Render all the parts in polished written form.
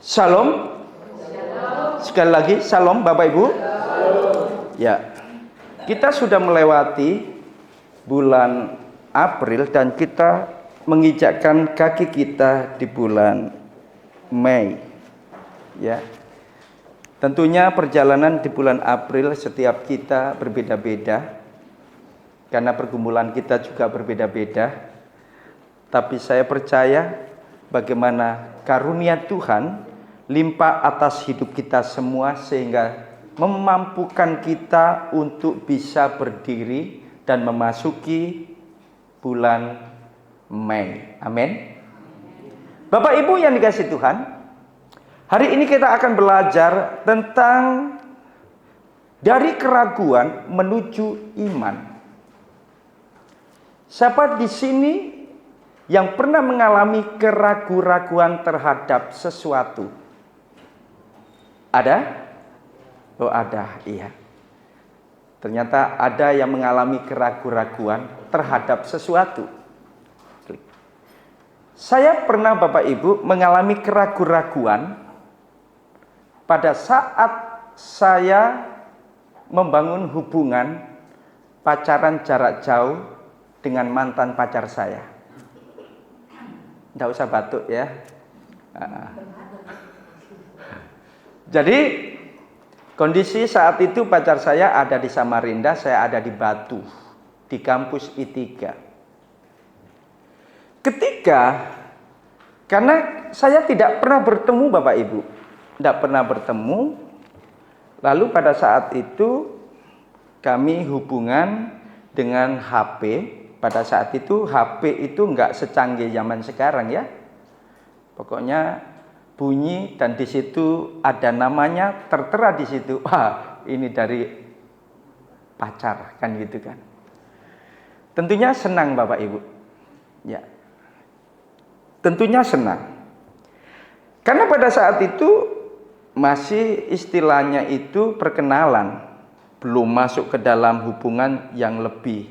Shalom. Sekali lagi, shalom Bapak Ibu. Ya, kita sudah melewati bulan April dan kita menginjakkan kaki kita di bulan Mei. Ya, tentunya perjalanan di bulan April setiap kita berbeda-beda, karena pergumulan kita juga berbeda-beda. Tapi saya percaya bagaimana karunia Tuhan limpah atas hidup kita semua, sehingga memampukan kita untuk bisa berdiri dan memasuki bulan Mei. Amin. Bapak Ibu yang dikasihi Tuhan, hari ini kita akan belajar tentang dari keraguan menuju iman. Siapa di sini yang pernah mengalami keraguan-raguan terhadap sesuatu? Ada? Oh ada, iya. Ternyata ada yang mengalami keraguan-raguan terhadap sesuatu. Saya pernah Bapak Ibu mengalami keraguan-raguan pada saat saya membangun hubungan pacaran jarak jauh dengan mantan pacar saya. Tidak usah batuk ya. Jadi kondisi saat itu pacar saya ada di Samarinda, saya ada di Batu, di kampus I3. Karena saya tidak pernah bertemu Bapak Ibu, tidak pernah bertemu. Lalu pada saat itu kami hubungan dengan HP. Pada saat itu HP itu nggak secanggih zaman sekarang ya. Pokoknya bunyi dan di situ ada namanya tertera di situ. Wah, ini dari pacar kan gitu kan. Tentunya senang Bapak Ibu. Ya. Tentunya senang. Karena pada saat itu masih istilahnya itu perkenalan, belum masuk ke dalam hubungan yang lebih,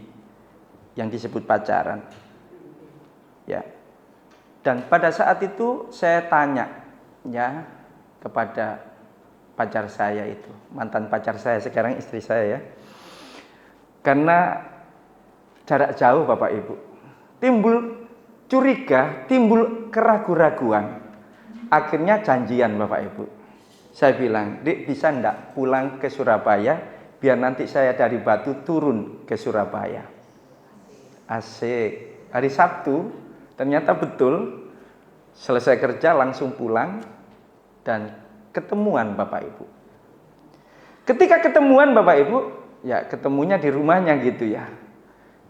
yang disebut pacaran. Ya. Dan pada saat itu saya tanya ya kepada pacar saya itu, mantan pacar saya, sekarang istri saya ya. Karena jarak jauh Bapak Ibu, timbul curiga, timbul keraguan-raguan. Akhirnya janjian Bapak Ibu. Saya bilang, "Dik, bisa enggak pulang ke Surabaya biar nanti saya dari Batu turun ke Surabaya." Asik. Hari Sabtu ternyata betul, selesai kerja langsung pulang dan ketemuan Bapak Ibu. Ketika ketemuan Bapak Ibu, ya ketemunya di rumahnya gitu ya.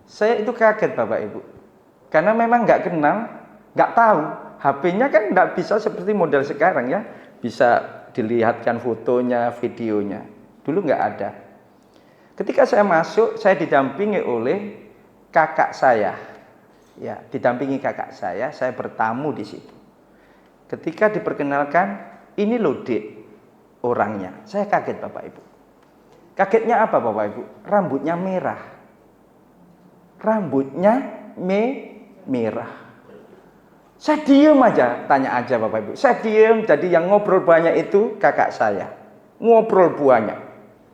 Saya itu kaget Bapak Ibu. Karena memang nggak kenal, nggak tahu. HP-nya kan nggak bisa seperti model sekarang ya. Bisa dilihatkan fotonya, videonya. Dulu nggak ada. Ketika saya masuk, saya didampingi oleh kakak saya. Ya, didampingi kakak saya bertamu di situ. Ketika diperkenalkan, ini loh Dek orangnya. Saya kaget Bapak Ibu. Kagetnya apa Bapak Ibu? Rambutnya merah. Rambutnya merah. Saya diem aja, tanya aja Bapak Ibu. Saya diem, jadi yang ngobrol banyak itu kakak saya. Ngobrol banyak.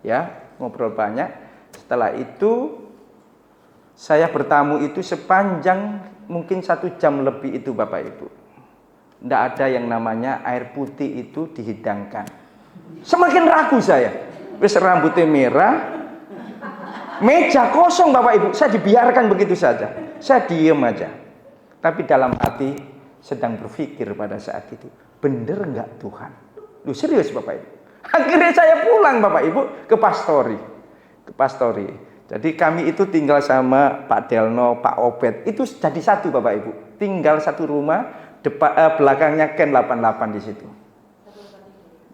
Ya, ngobrol banyak. Setelah itu saya bertamu itu sepanjang mungkin 1 jam lebih itu Bapak Ibu. Tidak ada yang namanya air putih itu dihidangkan. Semakin ragu saya. Wis rambutnya merah, meja kosong Bapak Ibu. Saya dibiarkan begitu saja. Saya diem aja. Tapi dalam hati sedang berpikir pada saat itu, bener nggak Tuhan? Lu serius Bapak Ibu? Akhirnya saya pulang Bapak Ibu ke Pastori. Jadi kami itu tinggal sama Pak Delno, Pak Obed. Itu jadi satu Bapak Ibu. Tinggal satu rumah, belakangnya Ken 88 di situ.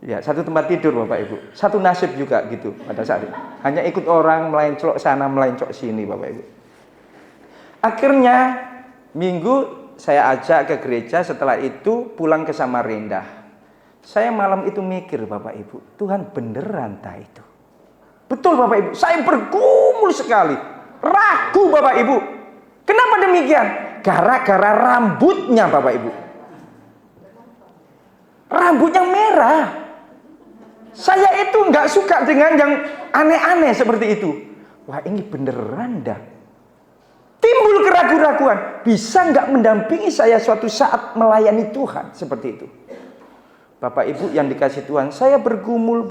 Ya, satu tempat tidur Bapak Ibu. Satu nasib juga gitu pada saat itu. Hanya ikut orang melencok sana, melencok sini Bapak Ibu. Akhirnya Minggu saya ajak ke gereja, setelah itu pulang ke Samarinda. Saya malam itu mikir Bapak Ibu, Tuhan beneran tak itu? Betul Bapak Ibu, saya bergumul sekali. Ragu Bapak Ibu. Kenapa demikian? Gara-gara rambutnya Bapak Ibu. Rambutnya merah. Saya itu nggak suka dengan yang aneh-aneh seperti itu. Wah, ini beneran dah. Timbul keraguan-raguan. Bisa nggak mendampingi saya suatu saat melayani Tuhan seperti itu? Bapak Ibu yang dikasih Tuhan, saya bergumul.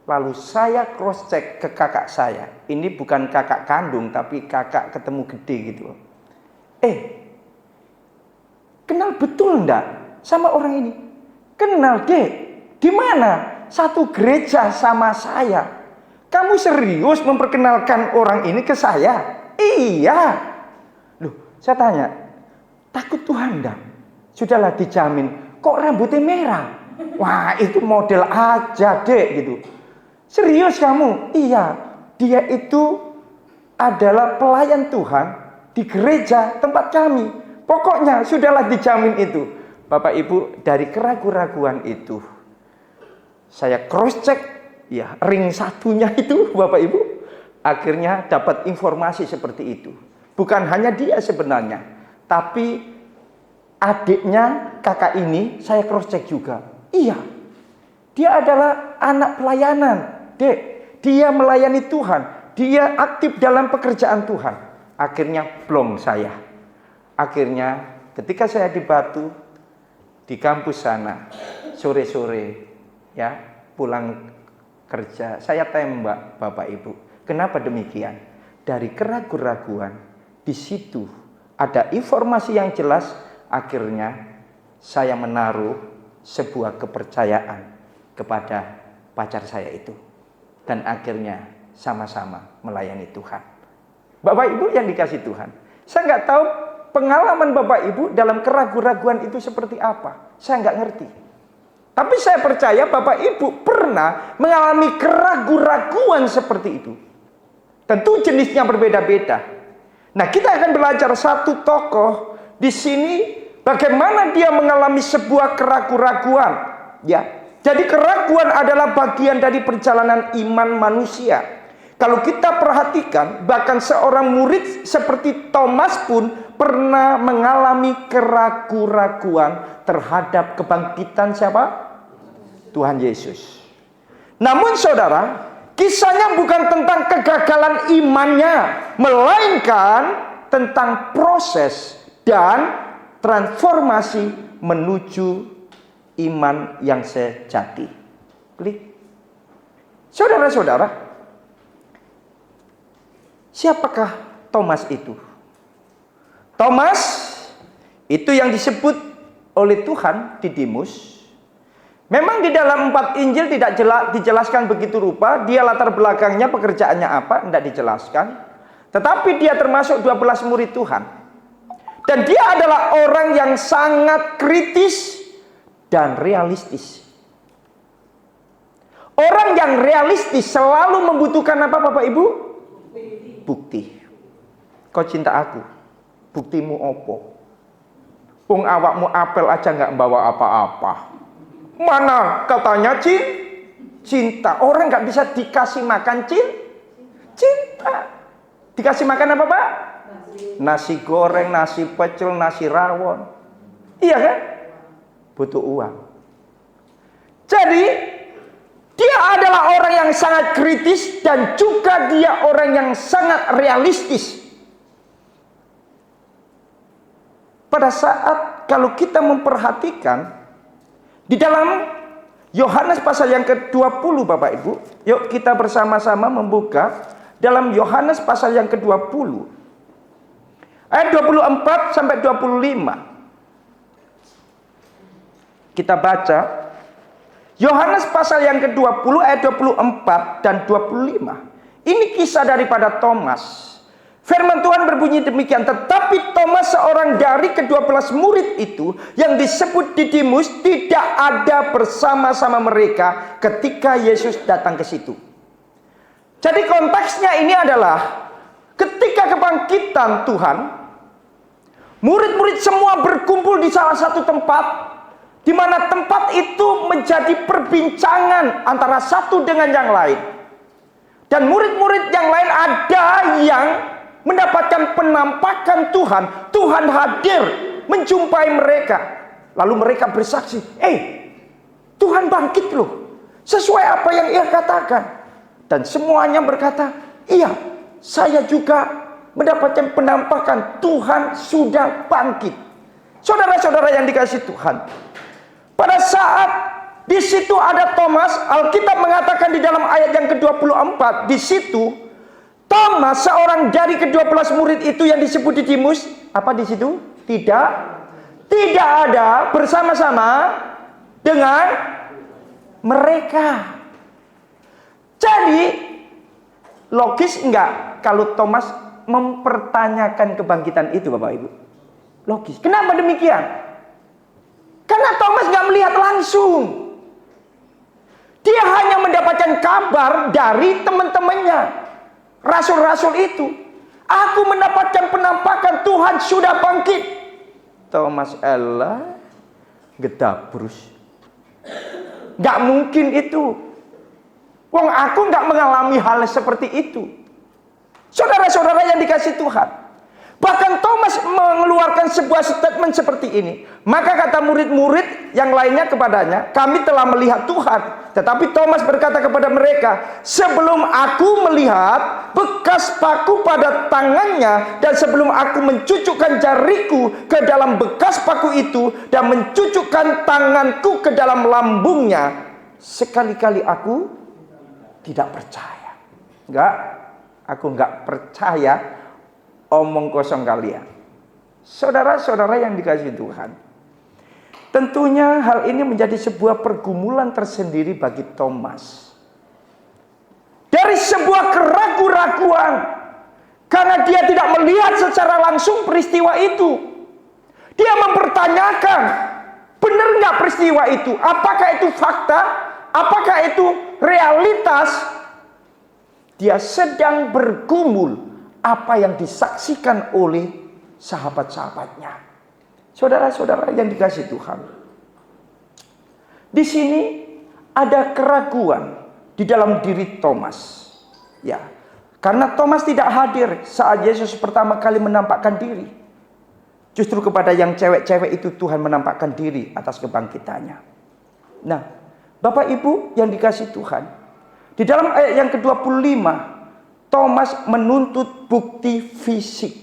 Lalu saya cross check ke kakak saya. Ini bukan kakak kandung, tapi kakak ketemu gede gitu. Kenal betul enggak sama orang ini? Kenal, Dek. Di mana? Satu gereja sama saya. Kamu serius memperkenalkan orang ini ke saya? Iya. Loh, saya tanya, takut Tuhan enggak? Sudahlah dijamin. Kok rambutnya merah? Wah, itu model aja, Dek, gitu. Serius kamu? Iya. Dia itu adalah pelayan Tuhan di gereja tempat kami. Pokoknya sudahlah dijamin itu. Bapak Ibu, dari keraguan-raguan itu saya cross check, ya, ring satunya itu Bapak Ibu, akhirnya dapat informasi seperti itu. Bukan hanya dia sebenarnya, tapi adiknya kakak ini saya cross check juga. Iya, dia adalah anak pelayanan, Dek. Dia melayani Tuhan, dia aktif dalam pekerjaan Tuhan. Akhirnya plong saya. Akhirnya ketika saya di Batu, di kampus sana, sore-sore, ya, pulang kerja, saya tembak Bapak Ibu. Kenapa demikian? Dari keraguan-raguan, di situ ada informasi yang jelas. Akhirnya saya menaruh sebuah kepercayaan kepada pacar saya itu. Dan akhirnya sama-sama melayani Tuhan. Bapak Ibu yang dikasih Tuhan, saya nggak tahu pengalaman Bapak Ibu dalam keraguan-raguan itu seperti apa. Saya nggak ngerti. Tapi saya percaya Bapak Ibu pernah mengalami keraguan-raguan seperti itu. Tentu jenisnya berbeda-beda. Nah, kita akan belajar satu tokoh di sini bagaimana dia mengalami sebuah keraguan-raguan. Ya, jadi keraguan adalah bagian dari perjalanan iman manusia. Kalau kita perhatikan, bahkan seorang murid seperti Thomas pun pernah mengalami keraguan-raguan terhadap kebangkitan siapa? Tuhan Yesus. Namun saudara, kisahnya bukan tentang kegagalan imannya, melainkan tentang proses dan transformasi menuju iman yang sejati. Klik. Saudara-saudara, siapakah Thomas itu? Thomas itu yang disebut oleh Tuhan Didimus. Memang di dalam 4 Injil tidak dijelaskan begitu rupa. Dia latar belakangnya, pekerjaannya apa, tidak dijelaskan. Tetapi dia termasuk 12 murid Tuhan. Dan dia adalah orang yang sangat kritis dan realistis. Orang yang realistis selalu membutuhkan apa Bapak Ibu? Bukti. Kau cinta aku, buktimu opo? Wong awakmu apel aja nggak membawa apa-apa. Mana katanya cinta? Orang nggak bisa dikasih makan cinta. Dikasih makan apa Pak? Nasi goreng, nasi pecel, nasi rawon. Iya kan? Butuh uang. Jadi dia adalah orang yang sangat kritis dan juga dia orang yang sangat realistis. Pada saat kalau kita memperhatikan di dalam Yohanes pasal yang ke-20 Bapak Ibu, yuk kita bersama-sama membuka dalam Yohanes pasal yang ke-20 ayat 24 sampai 25. Kita baca Yohanes pasal yang ke-20 ayat 24 dan 25. Ini kisah daripada Thomas. Firman Tuhan berbunyi demikian, tetapi Thomas seorang dari ke-12 murid itu yang disebut Didimus tidak ada bersama-sama mereka ketika Yesus datang ke situ. Jadi konteksnya ini adalah ketika kebangkitan Tuhan, murid-murid semua berkumpul di salah satu tempat, di mana tempat itu menjadi perbincangan antara satu dengan yang lain. Dan murid-murid yang lain ada yang mendapatkan penampakan Tuhan. Tuhan hadir menjumpai mereka. Lalu mereka bersaksi, Tuhan bangkit loh, sesuai apa yang ia katakan. Dan semuanya berkata, iya, saya juga mendapatkan penampakan Tuhan sudah bangkit. Saudara-saudara yang dikasihi Tuhan, pada saat di situ ada Thomas, Alkitab mengatakan di dalam ayat yang ke-24, di situ Thomas, seorang dari ke-12 murid itu yang disebut Didimus, apa di situ? Tidak ada bersama-sama dengan mereka. Jadi logis enggak kalau Thomas mempertanyakan kebangkitan itu, Bapak Ibu? Logis. Kenapa demikian? Karena Thomas enggak melihat langsung. Dia hanya mendapatkan kabar dari teman-temannya, rasul-rasul itu. Aku mendapatkan penampakan Tuhan sudah bangkit. Thomas Allah gedabrus. Gak mungkin itu. Wong aku gak mengalami hal seperti itu. Saudara-saudara yang dikasihi Tuhan, bahkan Thomas mengeluarkan sebuah statement seperti ini. Maka kata murid-murid yang lainnya kepadanya, kami telah melihat Tuhan. Tetapi Thomas berkata kepada mereka, sebelum aku melihat bekas paku pada tangannya, dan sebelum aku mencucukkan jariku ke dalam bekas paku itu, dan mencucukkan tanganku ke dalam lambungnya, sekali-kali aku tidak percaya. Aku enggak percaya omong kosong kalian. Saudara-saudara yang dikasihi Tuhan, tentunya hal ini menjadi sebuah pergumulan tersendiri bagi Thomas. Dari sebuah keraguan-raguan, karena dia tidak melihat secara langsung peristiwa itu. Dia mempertanyakan, benar nggak peristiwa itu? Apakah itu fakta? Apakah itu realitas? Dia sedang bergumul apa yang disaksikan oleh sahabat-sahabatnya. Saudara-saudara yang dikasihi Tuhan, di sini ada keraguan di dalam diri Thomas. Ya, karena Thomas tidak hadir saat Yesus pertama kali menampakkan diri. Justru kepada yang cewek-cewek itu Tuhan menampakkan diri atas kebangkitannya. Nah, Bapak Ibu yang dikasihi Tuhan, di dalam ayat yang ke-25, Thomas menuntut bukti fisik.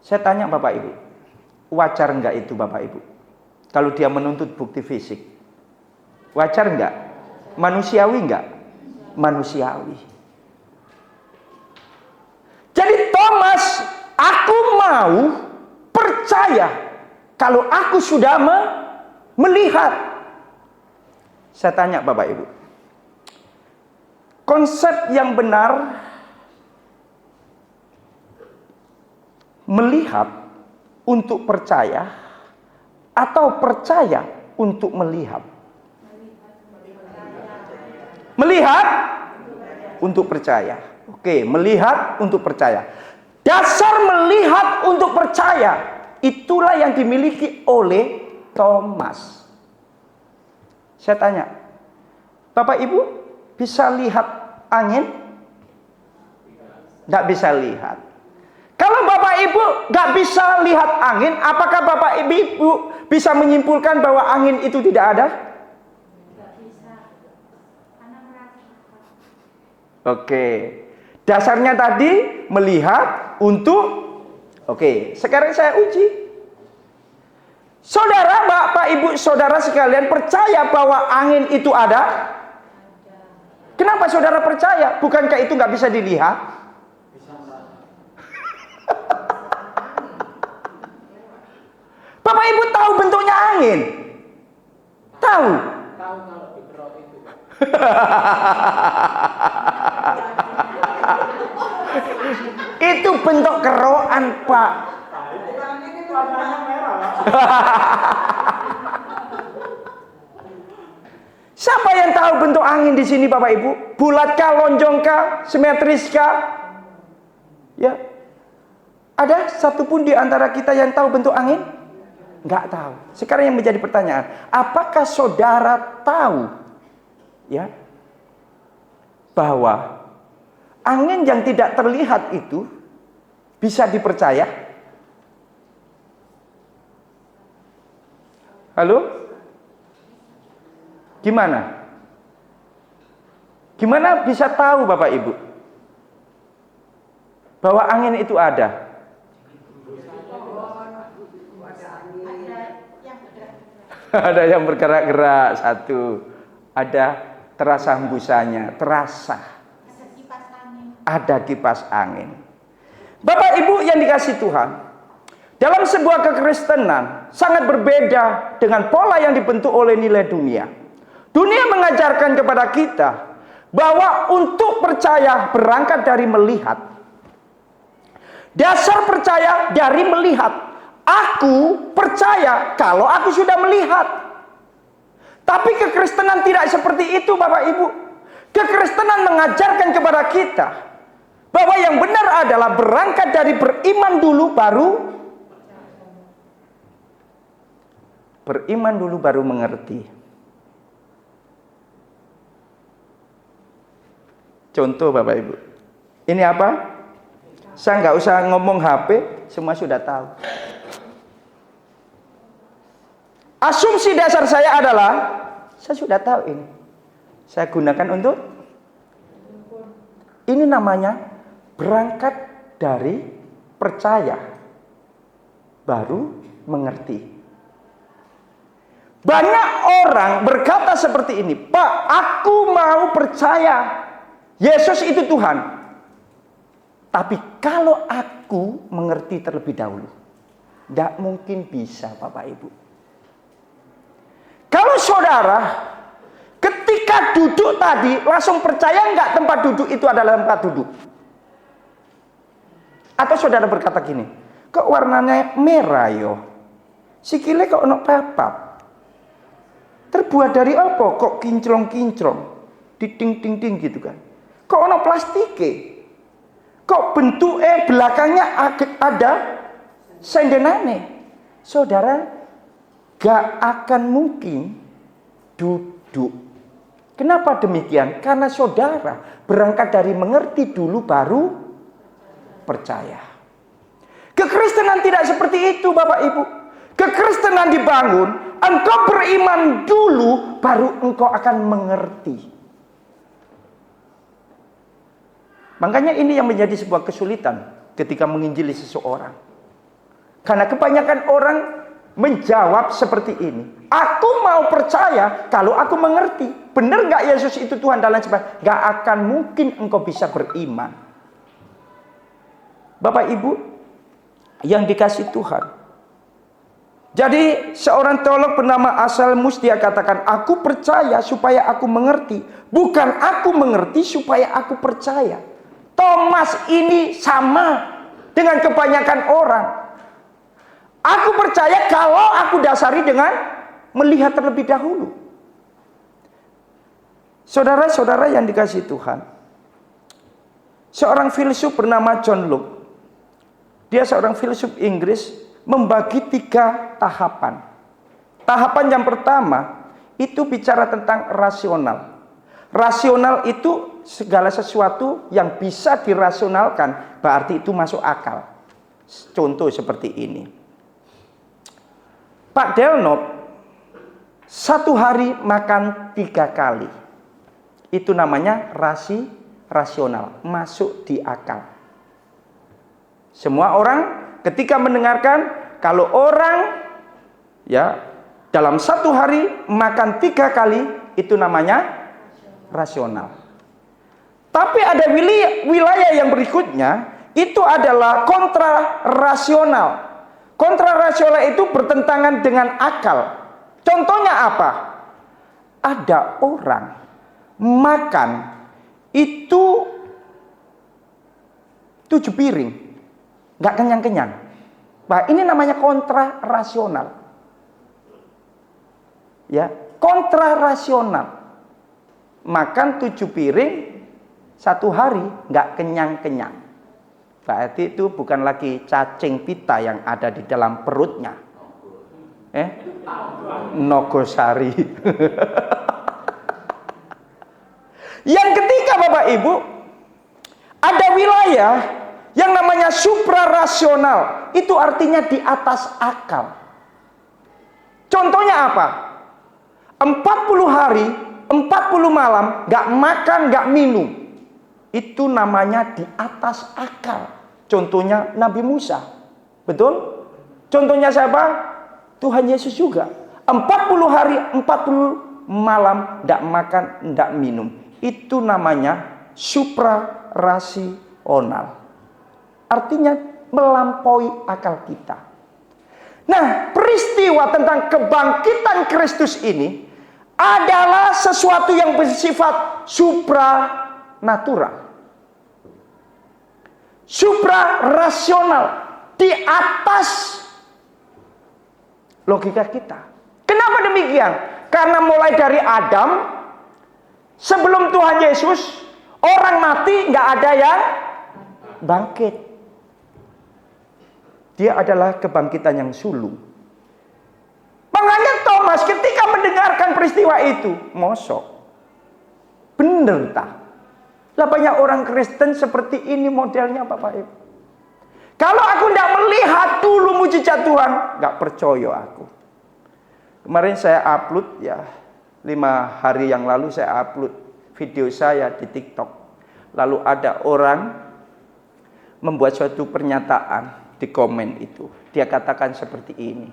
Saya tanya Bapak Ibu, wajar enggak itu Bapak Ibu? Kalau dia menuntut bukti fisik, wajar enggak? Manusiawi enggak? Manusiawi. Jadi Thomas, aku mau percaya kalau aku sudah melihat. Saya tanya Bapak Ibu, konsep yang benar melihat untuk percaya atau percaya untuk melihat? Melihat untuk percaya. Oke, melihat untuk percaya. Dasar melihat untuk percaya itulah yang dimiliki oleh Thomas. Saya tanya, Bapak Ibu bisa lihat angin? Nggak bisa lihat. Kalau Bapak Ibu nggak bisa lihat angin, apakah Bapak Ibu bisa menyimpulkan bahwa angin itu tidak ada? Nggak bisa. Oke, dasarnya tadi melihat untuk. Oke, sekarang saya uji. Saudara, Bapak, Ibu, saudara sekalian percaya bahwa angin itu ada? Kenapa saudara percaya? Bukankah itu nggak bisa dilihat? Bapak Ibu tahu bentuknya angin? Tahu? Tahu kalau dikerok itu. Itu bentuk kerokan, Pak. Warnanya merah. Siapa yang tahu bentuk angin di sini Bapak Ibu? Bulatkah, lonjongkah, simetriskah? Ya. Ada satupun di antara kita yang tahu bentuk angin? Enggak tahu. Sekarang yang menjadi pertanyaan, apakah saudara tahu ya bahwa angin yang tidak terlihat itu bisa dipercaya? Halo? Gimana? Gimana bisa tahu Bapak Ibu bahwa angin itu ada? Ada yang bergerak-gerak, satu. Ada terasa hembusanya, terasa. Ada kipas angin. Bapak Ibu yang dikasihi Tuhan, dalam sebuah kekristenan sangat berbeda dengan pola yang dibentuk oleh nilai dunia. Dunia mengajarkan kepada kita bahwa untuk percaya berangkat dari melihat. Dasar percaya dari melihat. Aku percaya kalau aku sudah melihat. Tapi kekristenan tidak seperti itu Bapak Ibu. Kekristenan mengajarkan kepada kita bahwa yang benar adalah berangkat dari beriman dulu baru mengerti. Contoh Bapak Ibu. Ini apa? Saya nggak usah ngomong HP, semua sudah tahu. Asumsi dasar saya adalah, saya sudah tahu ini. Saya gunakan untuk, ini namanya berangkat dari percaya, baru mengerti. Banyak orang berkata seperti ini, Pak, aku mau percaya Yesus itu Tuhan. Tapi kalau aku mengerti terlebih dahulu, tidak mungkin bisa Bapak Ibu. Kalau saudara ketika duduk tadi langsung percaya nggak tempat duduk itu adalah tempat duduk? Atau saudara berkata gini, kok warnanya merah yo? Sikile kok ono papat? Terbuat dari apa? Kok kinclong-kinclong? Diting-ting-ting gitu kan? Kok ono plastike? Kok bentuknya belakangnya ada sendenane? Saudara, gak akan mungkin duduk. Kenapa demikian? Karena saudara berangkat dari mengerti dulu baru percaya. Kekristenan tidak seperti itu Bapak Ibu. Kekristenan dibangun, engkau beriman dulu baru engkau akan mengerti. Makanya ini yang menjadi sebuah kesulitan ketika menginjili seseorang. Karena kebanyakan orang menjawab seperti ini. Aku mau percaya kalau aku mengerti. Benar nggak Yesus itu Tuhan dan lain sebagainya? Nggak akan mungkin engkau bisa beriman. Bapak Ibu yang dikasih Tuhan. Jadi seorang teolog bernama Anselmus dia katakan, aku percaya supaya aku mengerti. Bukan aku mengerti supaya aku percaya. Thomas ini sama dengan kebanyakan orang. Aku percaya kalau aku dasari dengan melihat terlebih dahulu. Saudara-saudara yang dikasihi Tuhan, seorang filsuf bernama John Locke, dia seorang filsuf Inggris, membagi 3 tahapan. Tahapan yang pertama itu bicara tentang rasional. Rasional itu segala sesuatu yang bisa dirasionalkan, berarti itu masuk akal. Contoh seperti ini. Pak Delnop 1 hari makan 3 kali. Itu namanya rasional, masuk di akal. Semua orang ketika mendengarkan, kalau orang ya dalam 1 hari makan 3 kali, itu namanya rasional. Tapi ada wilayah yang berikutnya, itu adalah kontra rasional. Kontra rasional itu bertentangan dengan akal. Contohnya apa? Ada orang makan itu 7 piring, nggak kenyang-kenyang. Nah, ini namanya kontra rasional. Ya, kontra rasional. Makan 7 piring 1 hari nggak kenyang-kenyang. Berarti itu bukan lagi cacing pita yang ada di dalam perutnya. Nogosari. Yang ketiga Bapak Ibu, ada wilayah yang namanya suprarasional. Itu artinya di atas akal. Contohnya apa? 40 hari, 40 malam, gak makan, gak minum. Itu namanya di atas akal. Contohnya Nabi Musa. Betul? Contohnya siapa? Tuhan Yesus juga. 40 hari, 40 malam, gak makan, gak minum. Itu namanya suprarasional. Artinya melampaui akal kita. Nah, peristiwa tentang kebangkitan Kristus ini adalah sesuatu yang bersifat supranatural. Suprarasional, di atas logika kita. Kenapa demikian? Karena mulai dari Adam, sebelum Tuhan Yesus, orang mati nggak ada yang bangkit. Dia adalah kebangkitan yang sulung. Makanya Thomas ketika mendengarkan peristiwa itu, mosok. Bener tak? Lah banyak orang Kristen seperti ini modelnya Bapak Ibu. Kalau aku tidak melihat dulu mujizat Tuhan, nggak percaya aku. Kemarin saya upload ya, 5 hari yang lalu saya upload video saya di TikTok. Lalu ada orang membuat suatu pernyataan di komen itu. Dia katakan seperti ini.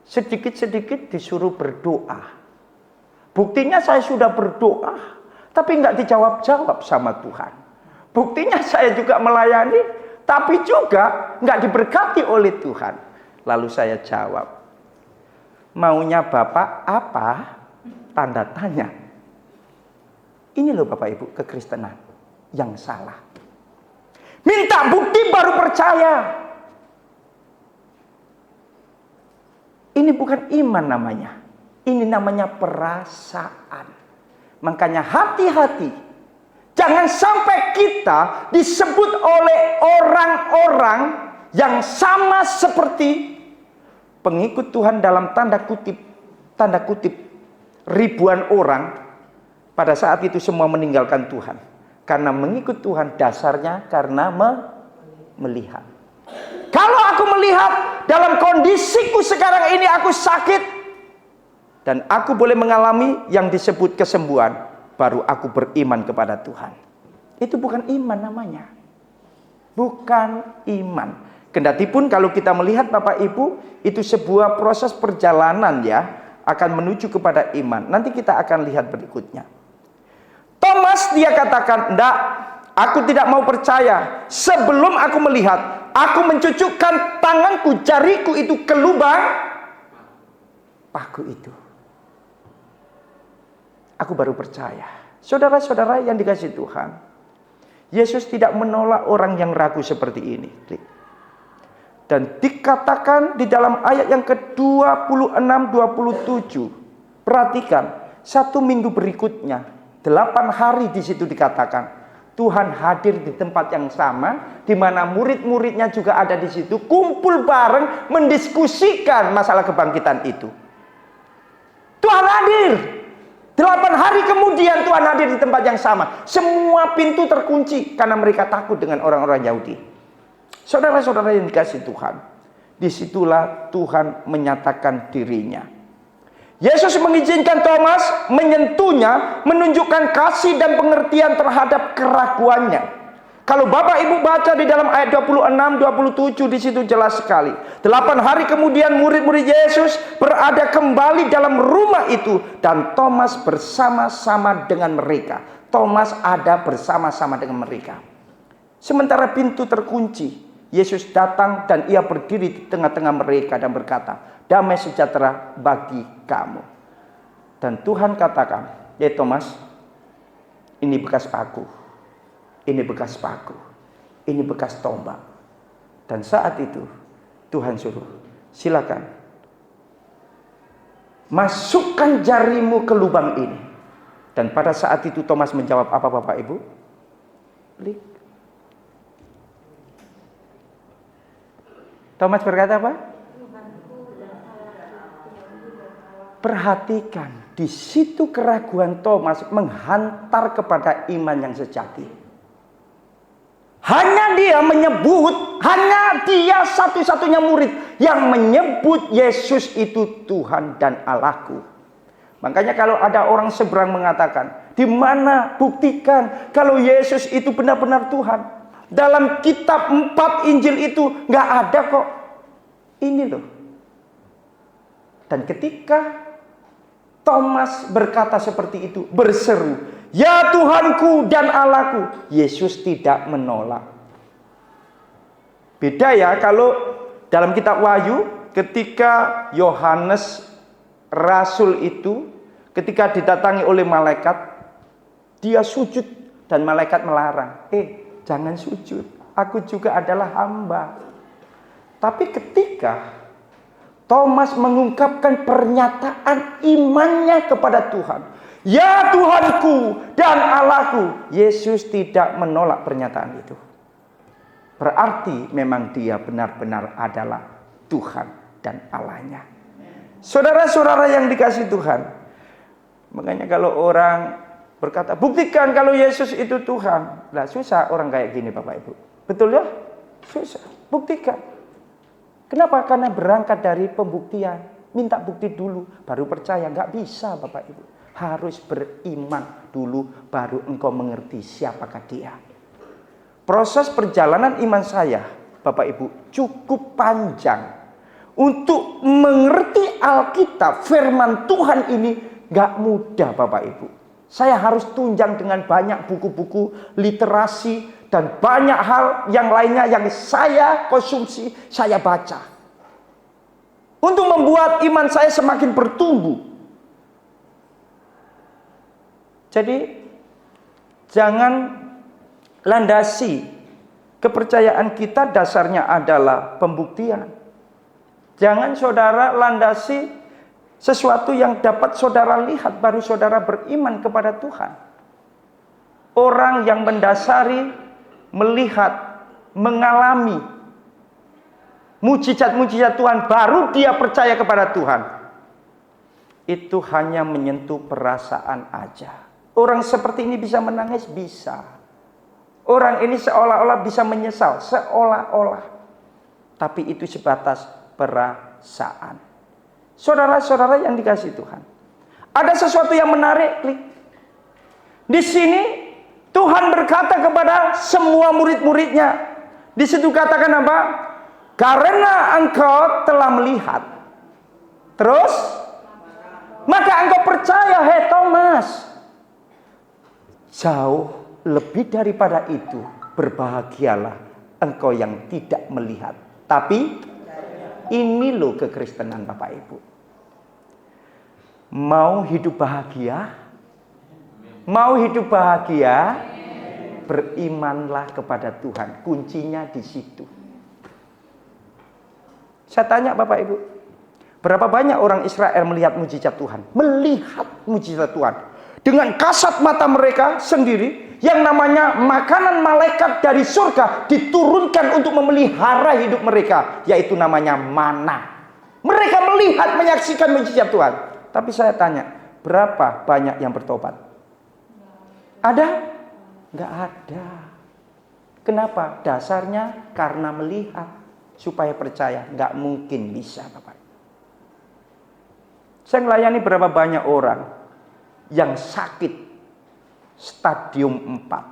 Sedikit-sedikit disuruh berdoa. Buktinya saya sudah berdoa, tapi nggak dijawab-jawab sama Tuhan. Buktinya saya juga melayani, tapi juga nggak diberkati oleh Tuhan. Lalu saya jawab, maunya Bapak apa? Tanda tanya. Ini loh Bapak Ibu kekristenan yang salah. Minta bukti baru percaya. Ini bukan iman namanya. Ini namanya perasaan. Makanya hati-hati. Jangan sampai kita disebut oleh orang-orang yang sama seperti pengikut Tuhan dalam tanda kutip ribuan orang. Pada saat itu semua meninggalkan Tuhan. Karena mengikut Tuhan dasarnya karena melihat. Kalau aku melihat dalam kondisiku sekarang ini aku sakit dan aku boleh mengalami yang disebut kesembuhan, baru aku beriman kepada Tuhan. Itu bukan iman namanya. Bukan iman. Kendatipun kalau kita melihat Bapak Ibu, itu sebuah proses perjalanan ya, akan menuju kepada iman. Nanti kita akan lihat berikutnya. Thomas dia katakan, enggak, aku tidak mau percaya sebelum aku melihat, aku mencucukkan tanganku, jariku itu ke lubang paku itu. Aku baru percaya. Saudara-saudara yang dikasihi Tuhan, Yesus tidak menolak orang yang ragu seperti ini. Dan dikatakan di dalam ayat yang ke-26-27, perhatikan, 1 minggu berikutnya, 8 hari di situ dikatakan Tuhan hadir di tempat yang sama, di mana murid-muridnya juga ada di situ, kumpul bareng mendiskusikan masalah kebangkitan itu. Tuhan hadir. 8 hari kemudian Tuhan hadir di tempat yang sama. Semua pintu terkunci karena mereka takut dengan orang-orang Yahudi. Saudara-saudara yang dikasihi Tuhan, disitulah Tuhan menyatakan dirinya. Yesus mengizinkan Thomas menyentuhnya, menunjukkan kasih dan pengertian terhadap keraguannya. Kalau Bapak Ibu baca di dalam ayat 26-27 di situ jelas sekali. 8 hari kemudian murid-murid Yesus berada kembali dalam rumah itu dan Thomas bersama-sama dengan mereka. Thomas ada bersama-sama dengan mereka. Sementara pintu terkunci, Yesus datang dan ia berdiri di tengah-tengah mereka dan berkata, damai sejahtera bagi kamu. Dan Tuhan katakan, ya Thomas, ini bekas paku, ini bekas paku, ini bekas tombak. Dan saat itu Tuhan suruh, silakan masukkan jarimu ke lubang ini. Dan pada saat itu Thomas menjawab apa Bapak Ibu? Klik. Thomas berkata apa? Perhatikan, di situ keraguan Thomas menghantar kepada iman yang sejati. Hanya dia menyebut hanya dia satu-satunya murid yang menyebut Yesus itu Tuhan dan Allahku. Makanya kalau ada orang seberang mengatakan, di mana buktikan kalau Yesus itu benar-benar Tuhan? Dalam kitab 4 Injil itu nggak ada kok. Ini loh. Dan ketika Thomas berkata seperti itu, berseru, "Ya Tuhanku dan Allahku," Yesus tidak menolak. Beda ya kalau dalam kitab Wahyu, ketika Yohanes Rasul itu, ketika didatangi oleh malaikat, dia sujud dan malaikat melarang. Jangan sujud, aku juga adalah hamba. Tapi ketika Thomas mengungkapkan pernyataan imannya kepada Tuhan, "Ya Tuhanku dan Allahku," Yesus tidak menolak pernyataan itu. Berarti memang dia benar-benar adalah Tuhan dan Allahnya. Saudara-saudara yang dikasihi Tuhan, makanya kalau orang berkata, "Buktikan kalau Yesus itu Tuhan." Lah susah orang kayak gini Bapak Ibu. Betul ya? Susah. Buktikan. Kenapa? Karena berangkat dari pembuktian. Minta bukti dulu, baru percaya. Nggak bisa Bapak Ibu. Harus beriman dulu, baru engkau mengerti siapakah dia. Proses perjalanan iman saya, Bapak Ibu, cukup panjang. Untuk mengerti Alkitab, firman Tuhan ini nggak mudah Bapak Ibu. Saya harus tunjang dengan banyak buku-buku, literasi, dan banyak hal yang lainnya yang saya konsumsi, saya baca. Untuk membuat iman saya semakin bertumbuh. Jadi, jangan landasi kepercayaan kita dasarnya adalah pembuktian. Jangan saudara landasi sesuatu yang dapat saudara lihat baru saudara beriman kepada Tuhan. Orang yang mendasari, melihat, mengalami mujizat-mujizat Tuhan, baru dia percaya kepada Tuhan. Itu hanya menyentuh perasaan aja. Orang seperti ini bisa menangis? Bisa. Orang ini seolah-olah bisa menyesal? Seolah-olah. Tapi itu sebatas perasaan. Saudara-saudara yang dikasihi Tuhan, ada sesuatu yang menarik. Klik. Di sini Tuhan berkata kepada semua murid-muridnya. Di situ katakan apa? Karena engkau telah melihat. Terus? Maka engkau percaya, hei Thomas. Jauh lebih daripada itu, berbahagialah engkau yang tidak melihat. Tapi ini loh kekristenan Bapak Ibu. Mau hidup bahagia? Mau hidup bahagia? Berimanlah kepada Tuhan. Kuncinya di situ. Saya tanya Bapak Ibu, berapa banyak orang Israel melihat mujizat Tuhan? Melihat mujizat Tuhan. Dengan kasat mata mereka sendiri, yang namanya makanan malaikat dari surga diturunkan untuk memelihara hidup mereka, yaitu namanya mana. Mereka melihat, menyaksikan mujizat Tuhan. Tapi saya tanya, berapa banyak yang bertobat? Ada? Nggak ada. Kenapa? Dasarnya karena melihat. Supaya percaya. Nggak mungkin bisa Bapak. Saya melayani berapa banyak orang yang sakit stadium 4.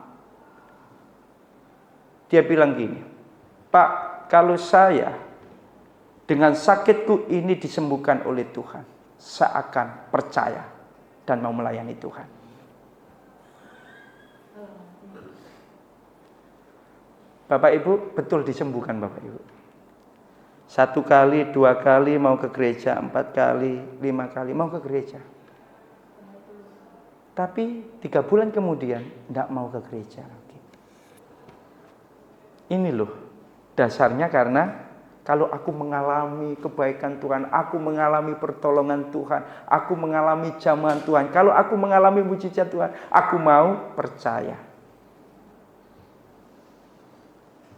Dia bilang gini, "Pak, kalau saya dengan sakitku ini disembuhkan oleh Tuhan, saya akan percaya dan mau melayani Tuhan." Bapak Ibu, betul disembuhkan Bapak Ibu. 1 kali, 2 kali mau ke gereja, 4 kali, 5 kali mau ke gereja. Tapi 3 bulan kemudian tidak mau ke gereja lagi. Ini loh dasarnya, karena kalau aku mengalami kebaikan Tuhan, aku mengalami pertolongan Tuhan, aku mengalami jamahan Tuhan, kalau aku mengalami mujizat Tuhan, aku mau percaya.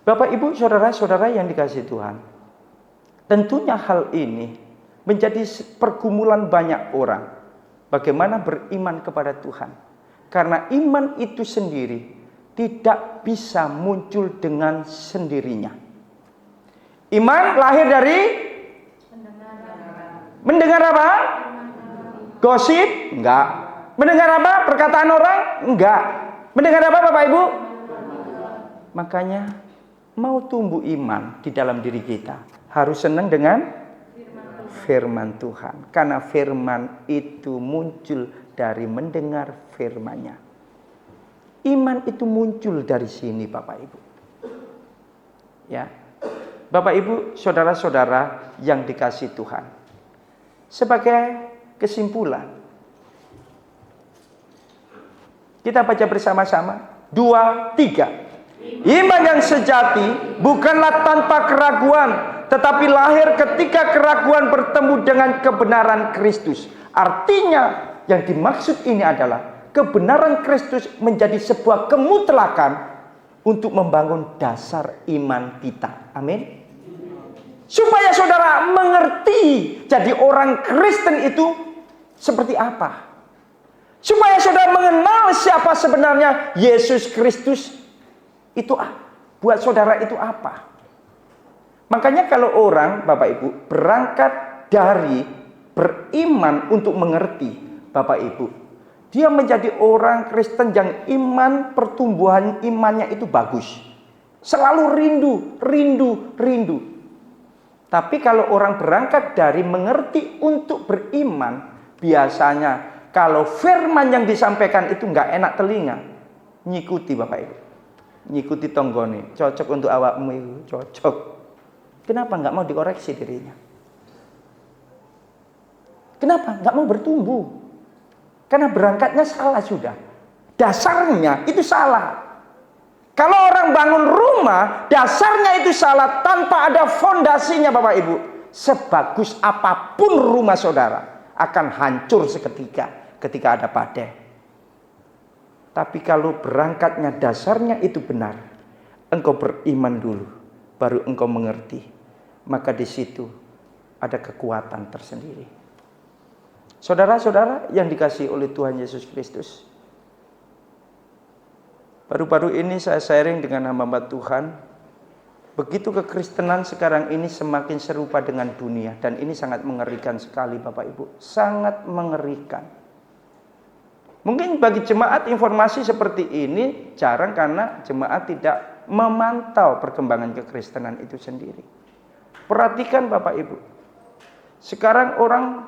Bapak Ibu, saudara-saudara yang dikasihi Tuhan, tentunya hal ini menjadi pergumulan banyak orang. Bagaimana beriman kepada Tuhan? Karena iman itu sendiri tidak bisa muncul dengan sendirinya. Iman lahir dari mendengar apa? Gosip? Enggak. Mendengar apa? Perkataan orang? Enggak. Mendengar apa Bapak Ibu? Makanya mau tumbuh iman di dalam diri kita, harus senang dengan firman Tuhan. Karena firman itu muncul dari mendengar firman-Nya. Iman itu muncul dari sini Bapak Ibu. Ya. Bapak Ibu, saudara-saudara yang dikasihi Tuhan. Sebagai kesimpulan, kita baca bersama-sama. 2, 3. Iman yang sejati bukanlah tanpa keraguan, tetapi lahir ketika keraguan bertemu dengan kebenaran Kristus. Artinya yang dimaksud ini adalah kebenaran Kristus menjadi sebuah kemutlakan untuk membangun dasar iman kita. Amin. Supaya saudara mengerti jadi orang Kristen itu seperti apa. Supaya saudara mengenal siapa sebenarnya Yesus Kristus itu buat saudara itu apa. Makanya kalau orang Bapak Ibu berangkat dari beriman untuk mengerti Bapak Ibu, dia menjadi orang Kristen yang iman, pertumbuhan imannya itu bagus. Selalu rindu. Tapi kalau orang berangkat dari mengerti untuk beriman, biasanya kalau firman yang disampaikan itu nggak enak telinga, ngikuti Bapak Ibu. Ngikuti tonggone, cocok untuk awakmu itu, cocok. Kenapa nggak mau dikoreksi dirinya? Kenapa nggak mau bertumbuh? Karena berangkatnya salah sudah. Dasarnya itu salah. Kalau orang bangun rumah, dasarnya itu salah tanpa ada fondasinya Bapak Ibu. Sebagus apapun rumah saudara akan hancur seketika ketika ada badai. Tapi kalau berangkatnya dasarnya itu benar, engkau beriman dulu, baru engkau mengerti. Maka di situ ada kekuatan tersendiri. Saudara-saudara yang dikasihi oleh Tuhan Yesus Kristus, baru-baru ini saya sharing dengan hamba Tuhan, begitu kekristenan sekarang ini semakin serupa dengan dunia. Dan ini sangat mengerikan sekali Bapak Ibu. Sangat mengerikan. Mungkin bagi jemaat informasi seperti ini jarang karena jemaat tidak memantau perkembangan kekristenan itu sendiri. Perhatikan Bapak Ibu. Sekarang orang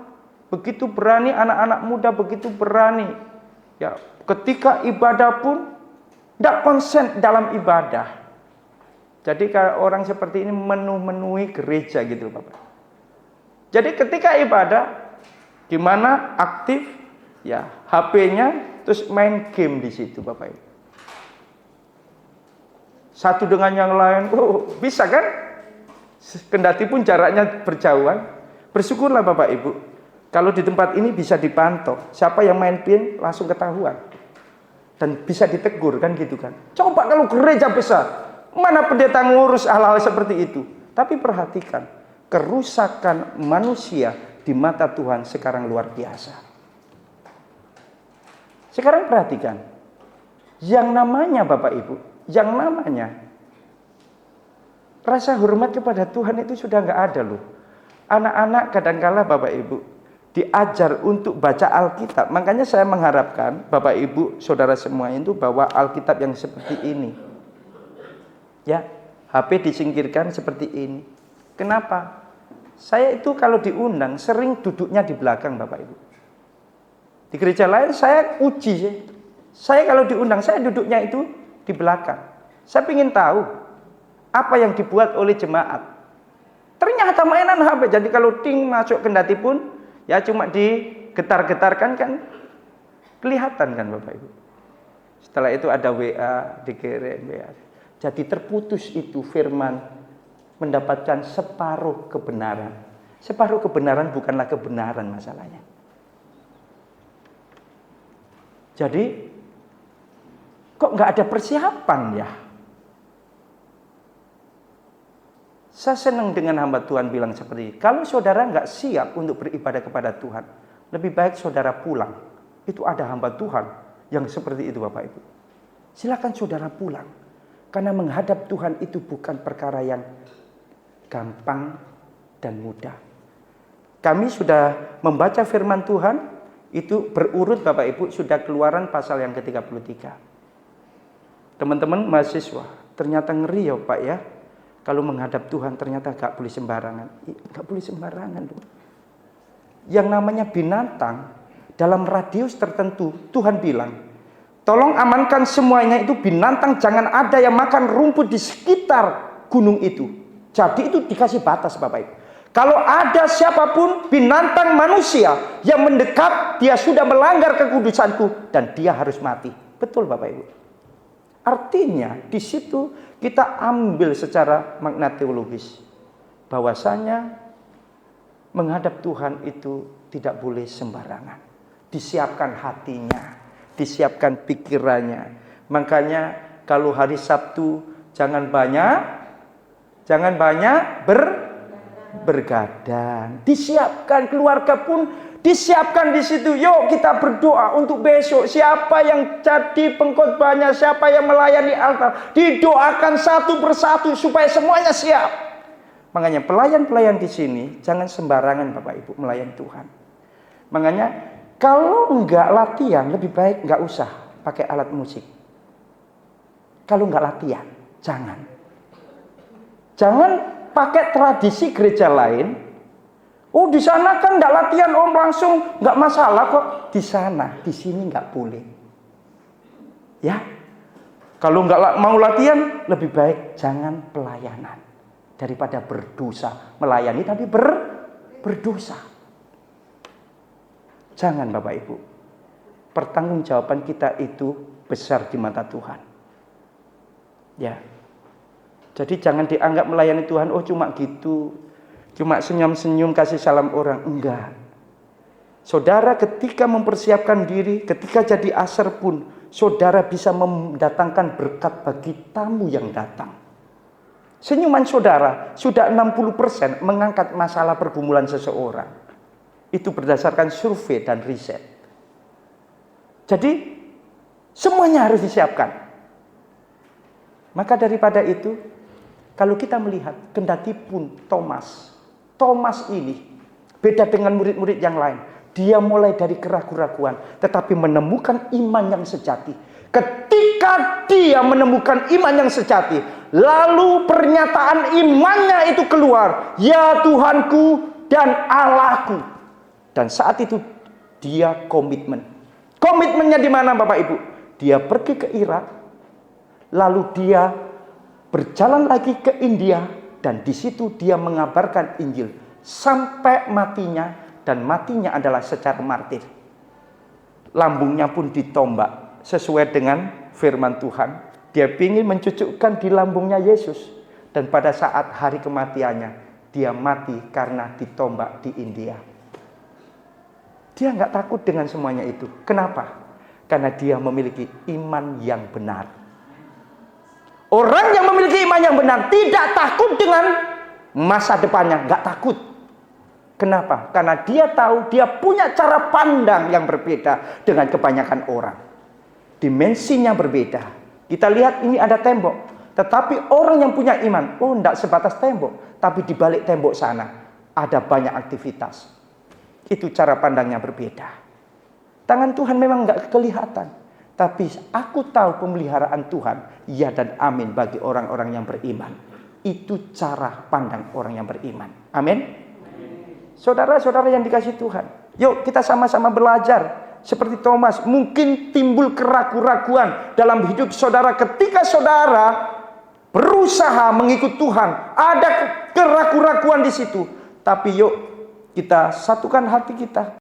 begitu berani, anak-anak muda begitu berani. Ya, ketika ibadah pun tidak konsen dalam ibadah. Jadi kalau orang seperti ini memenuhi gereja gitu Bapak. Jadi ketika ibadah, gimana aktif, ya HP-nya terus main game di situ Bapak Ibu. Satu dengan yang lain, bisa kan? Kendati pun jaraknya berjauhan. Bersyukurlah Bapak Ibu, kalau di tempat ini bisa dipantau. Siapa yang main game langsung ketahuan. Dan bisa ditegur kan gitu kan. Coba kalau gereja besar, mana pendeta ngurus hal-hal seperti itu. Tapi perhatikan, kerusakan manusia di mata Tuhan sekarang luar biasa. Sekarang perhatikan, yang namanya Bapak Ibu, yang namanya rasa hormat kepada Tuhan itu sudah nggak ada loh. Anak-anak kadangkala Bapak Ibu diajar untuk baca Alkitab. Makanya saya mengharapkan Bapak Ibu, saudara semua itu bawa Alkitab yang seperti ini. Ya, HP disingkirkan seperti ini. Kenapa? Saya itu kalau diundang sering duduknya di belakang Bapak Ibu. Di gereja lain saya uji sih. Saya kalau diundang saya duduknya itu di belakang. Saya ingin tahu apa yang dibuat oleh jemaat. Ternyata mainan HP. Jadi kalau ting masuk kendati pun ya cuma digetar-getarkan kan kelihatan kan Bapak Ibu. Setelah itu ada WA, dikirim WA. Jadi terputus itu firman, mendapatkan separuh kebenaran. Separuh kebenaran bukanlah kebenaran masalahnya. Jadi kok nggak ada persiapan ya? Saya senang dengan hamba Tuhan bilang seperti ini. Kalau saudara nggak siap untuk beribadah kepada Tuhan, lebih baik saudara pulang. Itu ada hamba Tuhan yang seperti itu Bapak Ibu. Silakan saudara pulang. Karena menghadap Tuhan itu bukan perkara yang gampang dan mudah. Kami sudah membaca firman Tuhan, itu berurut Bapak Ibu, sudah Keluaran pasal yang ke-33. Teman-teman mahasiswa, ternyata ngeri ya Pak ya. Kalau menghadap Tuhan ternyata gak boleh sembarangan. Gak boleh sembarangan loh. Yang namanya binatang, dalam radius tertentu, Tuhan bilang, tolong amankan semuanya itu binatang, jangan ada yang makan rumput di sekitar gunung itu. Jadi itu dikasih batas Bapak Ibu. Kalau ada siapapun binatang manusia yang mendekat, dia sudah melanggar kekudusanku dan dia harus mati. Betul Bapak Ibu. Artinya di situ kita ambil secara makna teologis bahwasanya menghadap Tuhan itu tidak boleh sembarangan. Disiapkan hatinya, disiapkan pikirannya. Makanya kalau hari Sabtu jangan banyak bergadang. Disiapkan, keluarga pun disiapkan di situ. Yuk kita berdoa untuk besok. Siapa yang jadi pengkhotbahnya, siapa yang melayani altar, didoakan satu persatu supaya semuanya siap. Makanya pelayan-pelayan di sini jangan sembarangan Bapak Ibu melayani Tuhan. Makanya kalau enggak latihan, lebih baik enggak usah pakai alat musik. Kalau enggak latihan, jangan pakai tradisi gereja lain. Oh di sana kan enggak latihan, om langsung enggak masalah kok. Di sana, di sini enggak boleh. Ya, kalau enggak mau latihan, lebih baik jangan pelayanan daripada berdosa. Melayani tapi berdosa. Jangan Bapak Ibu. Pertanggungjawaban kita itu besar di mata Tuhan. Ya. Jadi jangan dianggap melayani Tuhan, oh cuma gitu. Cuma senyum-senyum kasih salam orang. Enggak. Saudara ketika mempersiapkan diri, ketika jadi asar pun, saudara bisa mendatangkan berkat bagi tamu yang datang. Senyuman saudara sudah 60% mengangkat masalah pergumulan seseorang. Itu berdasarkan survei dan riset. Jadi semuanya harus disiapkan. Maka daripada itu, kalau kita melihat kendati pun Thomas ini beda dengan murid-murid yang lain. Dia mulai dari keraguan-raguan, tetapi menemukan iman yang sejati. Ketika dia menemukan iman yang sejati, lalu pernyataan imannya itu keluar, ya Tuhanku dan Allahku. Dan saat itu dia komitmen. Komitmennya di mana Bapak Ibu? Dia pergi ke Irak, lalu dia berjalan lagi ke India, dan di situ dia mengabarkan Injil sampai matinya, dan matinya adalah secara martir. Lambungnya pun ditombak sesuai dengan firman Tuhan. Dia ingin mencucukkan di lambungnya Yesus, dan pada saat hari kematiannya dia mati karena ditombak di India. Dia nggak takut dengan semuanya itu. Kenapa? Karena dia memiliki iman yang benar. Orang yang memiliki iman yang benar tidak takut dengan masa depannya, nggak takut. Kenapa? Karena dia tahu dia punya cara pandang yang berbeda dengan kebanyakan orang. Dimensinya berbeda. Kita lihat ini ada tembok, tetapi orang yang punya iman, oh nggak sebatas tembok, tapi di balik tembok sana ada banyak aktivitas. Itu cara pandangnya berbeda. Tangan Tuhan memang nggak kelihatan, tapi aku tahu pemeliharaan Tuhan, ya dan amin bagi orang-orang yang beriman. Itu cara pandang orang yang beriman. Amin. Saudara-saudara yang dikasihi Tuhan, yuk kita sama-sama belajar. Seperti Thomas, mungkin timbul keraguan-raguan dalam hidup saudara ketika saudara berusaha mengikut Tuhan. Ada keraguan-raguan di situ. Tapi yuk kita satukan hati kita.